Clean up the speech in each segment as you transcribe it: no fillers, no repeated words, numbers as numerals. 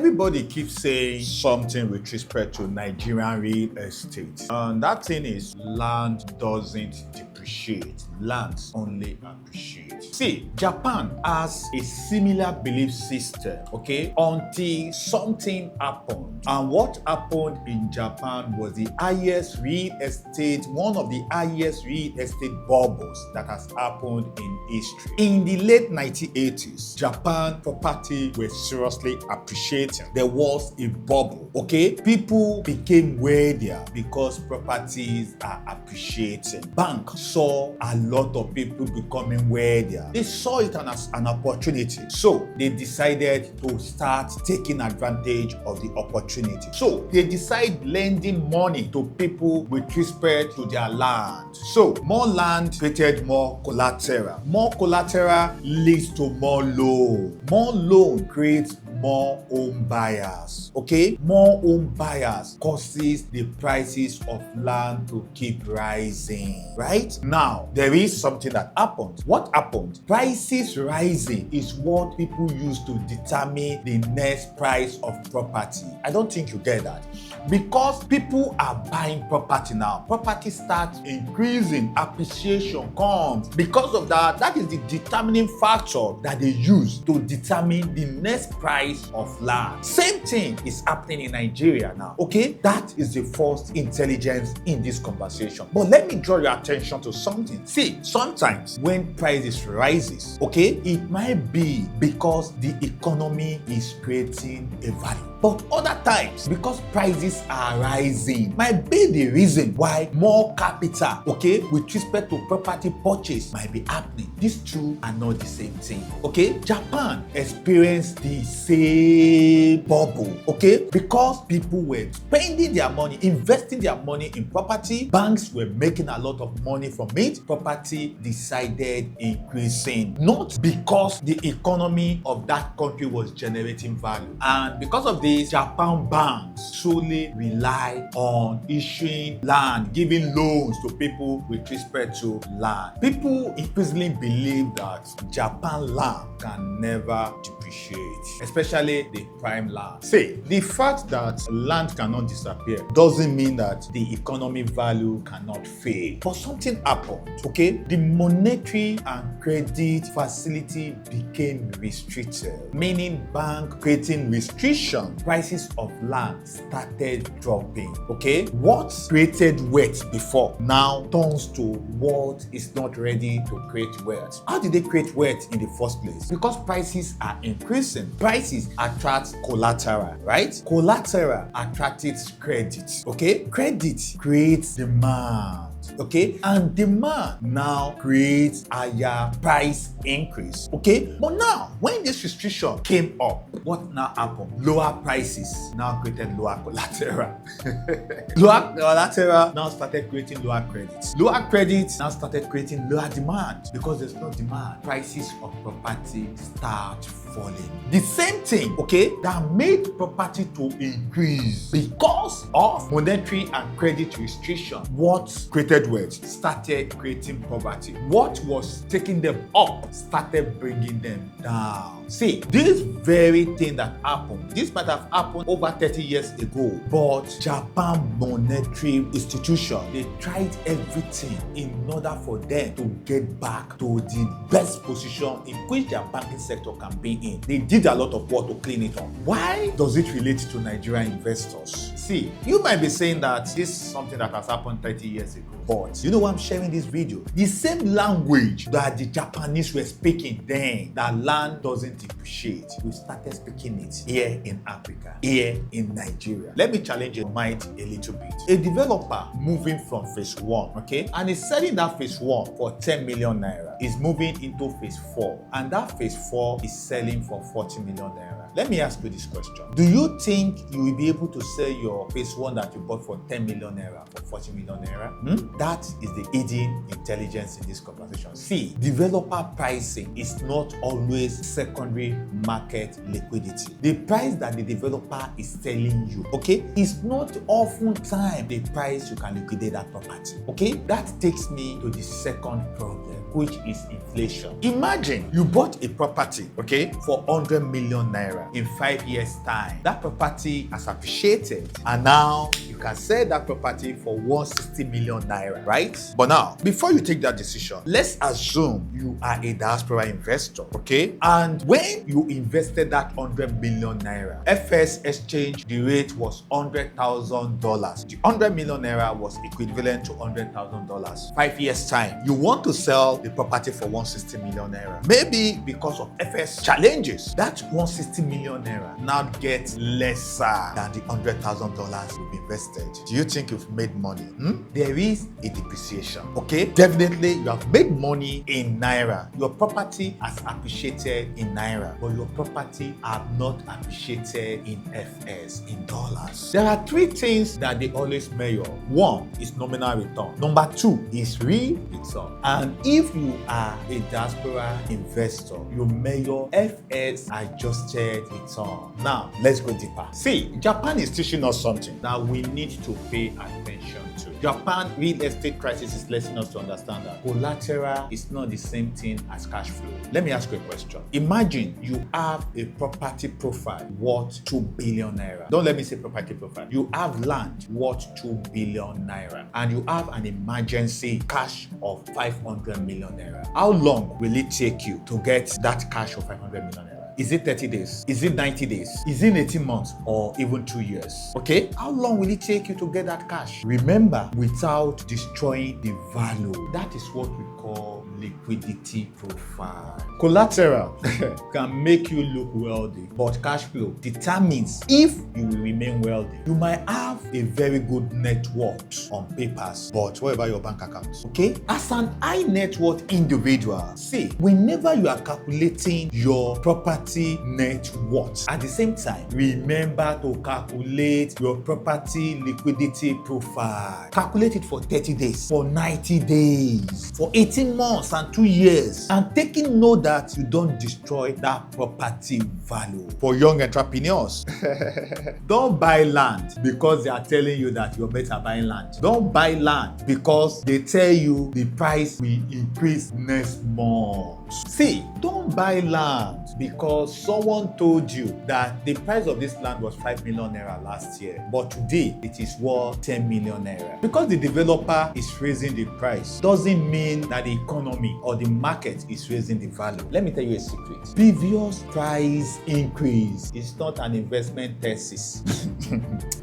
Everybody keeps saying something with respect to Nigerian real estate. And that thing is land doesn't depreciate. Lands only appreciate. See, Japan has a similar belief system, okay, until something happened. And what happened in Japan was the highest real estate, one of the highest real estate bubbles that has happened in history. In the late 1980s, Japan property was seriously appreciating. There was a bubble, okay? People became wealthier because properties are appreciating. Banks saw a lot of people becoming wealthier. They saw it as an opportunity. So they decided to start taking advantage of the opportunity. So they decide lending money to people with respect to their land. So more land created more collateral. More collateral leads to more loan. More loan creates more home buyers, okay? More home buyers causes the prices of land to keep rising, right? Now, there is something that happened. What happened? Prices rising is what people use to determine the next price of property. I don't think you get that. Because people are buying property now, property starts increasing, appreciation comes. Because of that, that is the determining factor that they use to determine the next price of land. Same thing is happening in Nigeria now, okay? That is the first intelligence in this conversation. But let me draw your attention to something. See, sometimes when prices rises, okay, it might be because the economy is creating a value. But other times, because prices are rising, might be the reason why more capital, okay, with respect to property purchase might be happening. These two are not the same thing, okay? Japan experienced the same bubble, okay? Because people were spending their money, investing their money in property, banks were making a lot of money from it, property decided increasing. Not because the economy of that country was generating value. And because of this, Japan banks solely rely on issuing land, giving loans to people with respect to land. People increasingly believe that Japan land can never depreciate, especially the prime land. See, the fact that land cannot disappear doesn't mean that the economy value cannot fail. But something happened, okay? The monetary and credit facility became restricted, meaning bank creating restriction. Prices of land started dropping, okay? What created wealth before now turns to what is not ready to create wealth. How did they create wealth in the first place? Because prices are increasing. Prices attract collateral, right? Collateral attracts credit, okay? Credit creates demand. Okay, and demand now creates higher price increase. Okay, but now when this restriction came up, what now happened? Lower prices now created lower collateral. Lower collateral now started creating lower credits. Lower credits now started creating lower demand. Because there's no demand, prices of property start falling. The same thing, okay, that made property to increase because of monetary and credit restriction. What created wealth started creating poverty. What was taking them up started bringing them down. See, this very thing that happened, this might have happened over 30 years ago, but Japan monetary institution, they tried everything in order for them to get back to the best position in which their banking sector can be in. They did a lot of work to clean it up. Why does it relate to Nigerian investors? See, you might be saying that this is something that has happened 30 years ago, but you know why I'm sharing this video? The same language that the Japanese were speaking then, that land doesn't depreciate, we started speaking it here in Africa, here in Nigeria. Let me challenge your mind a little bit. A developer moving from phase 1, okay, and is selling that phase 1 for 10 million naira, is moving into phase 4, and that phase 4 is selling for 40 million naira. Let me ask you this question. Do you think you will be able to sell your phase 1 that you bought for 10 million naira for 40 million naira? That is the hidden intelligence in this conversation. See, developer pricing is not always secondary market liquidity. The price that the developer is telling you, okay, is not often time the price you can liquidate that property. Okay, that takes me to the second problem, which is inflation. Imagine you bought a property, okay, for 100 million naira. naira. In 5 years' time, that property has appreciated, and now you can sell that property for 160 million naira, right? But now, before you take that decision, let's assume you are a diaspora investor, okay? And when you invested that 100 million naira, FS exchange, the rate was $100,000. The 100 million naira was equivalent to $100,000. 5 years' time, you want to sell the property for 160 million naira. Maybe because of FS challenges, that 160 million naira now gets lesser than the $100,000 you've invested. Do you think you've made money? There is a depreciation, okay? Definitely, you have made money in naira. Your property has appreciated in naira, but your property have not appreciated in FS, in dollars. There are three things that they always measure. One is nominal return. Number two is real return. And if you are a diaspora investor, you measure FS adjusted return. Now, let's go deeper. See, Japan is teaching us something that we need to pay attention to. Japan real estate crisis is letting us to understand that collateral is not the same thing as cash flow. Let me ask you a question. Imagine you have a property profile worth 2 billion naira. Don't let me say property profile. You have land worth 2 billion naira, and you have an emergency cash of 500 million naira. How long will it take you to get that cash of 500 million naira? Is it 30 days? Is it 90 days? Is it 18 months or even 2 years? Okay? How long will it take you to get that cash? Remember, without destroying the value. That is what we call liquidity profile. Collateral can make you look wealthy, but cash flow determines if you will remain wealthy. You might have a very good net worth on papers, but what about your bank account? Okay? As an high net worth individual, see, whenever you are calculating your property net worth, at the same time, remember to calculate your property liquidity profile. Calculate it for 30 days, for 90 days, for 18 months and 2 years, and taking note that you don't destroy that property value. For young entrepreneurs, don't buy land because they are telling you that you're better buying land. Don't buy land because they tell you the price will increase next month. See, don't buy land because someone told you that the price of this land was 5 million naira last year, but today it is worth 10 million naira. Because the developer is raising the price doesn't mean that the economy or the market is raising the value. Let me tell you a secret. Previous price increase is not an investment thesis.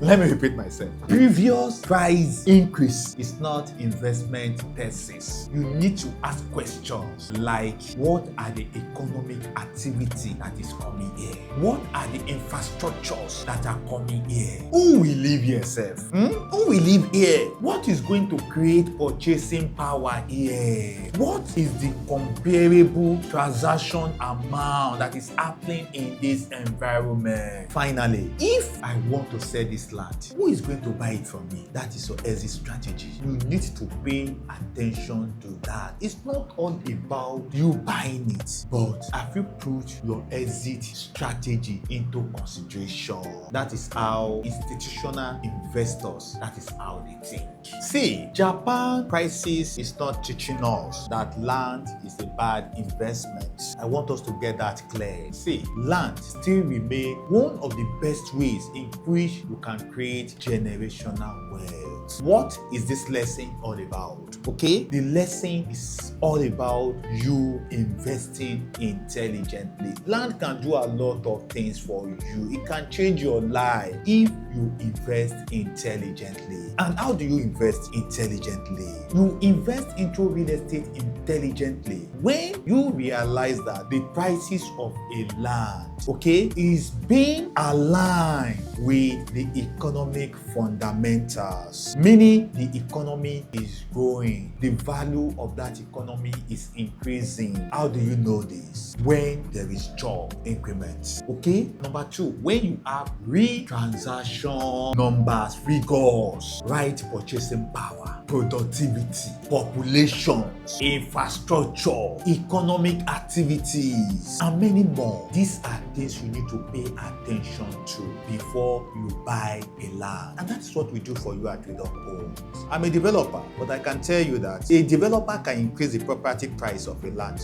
Let me repeat myself. Previous price increase is not investment thesis. You need to ask questions like, what are the economic activity that is coming here? What are the infrastructures that are coming here? Who will live here, sef? Who will live here? What is going to create purchasing power here? What is the comparable transaction amount that is happening in this environment? Finally, if I want to sell this land, who is going to buy it from me? That is your exit strategy. You need to pay attention to that. It's not all about you buying it, but have you put your exit strategy into consideration? That is how institutional investors, that is how they think. See, Japan crisis is not teaching us that land is a bad investment. I want us to get that clear. See, land still remains one of the best ways in which you can create generational wealth. What is this lesson all about? Okay, the lesson is all about you investing intelligently. Land can do a lot of things for you. It can change your life if you invest intelligently. And how do you invest intelligently? You invest into real estate intelligently when you realize that the prices of a land, okay, is being aligned with the economic fundamentals, meaning the economy is growing, the value of that economy is increasing. How do you know this? When there is job increments. Okay. Number two, when you have real transaction numbers, figures, right purchasing power, productivity, population, infrastructure, economic activities, and many more. These are things you need to pay attention to before you buy a land. And that's what we do for you at Freedom Homes. I'm a developer, but I can tell you that a developer can increase the property price of a land,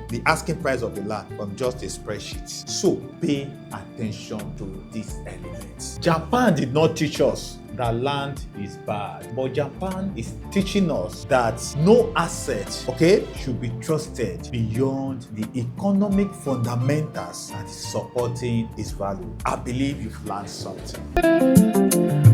the asking price of a land from just a spreadsheet. So pay attention to these elements. Japan did not teach us that land is bad, but Japan is teaching us that no asset, should be trusted beyond the economic fundamentals that is supporting its value. I believe you've learned something.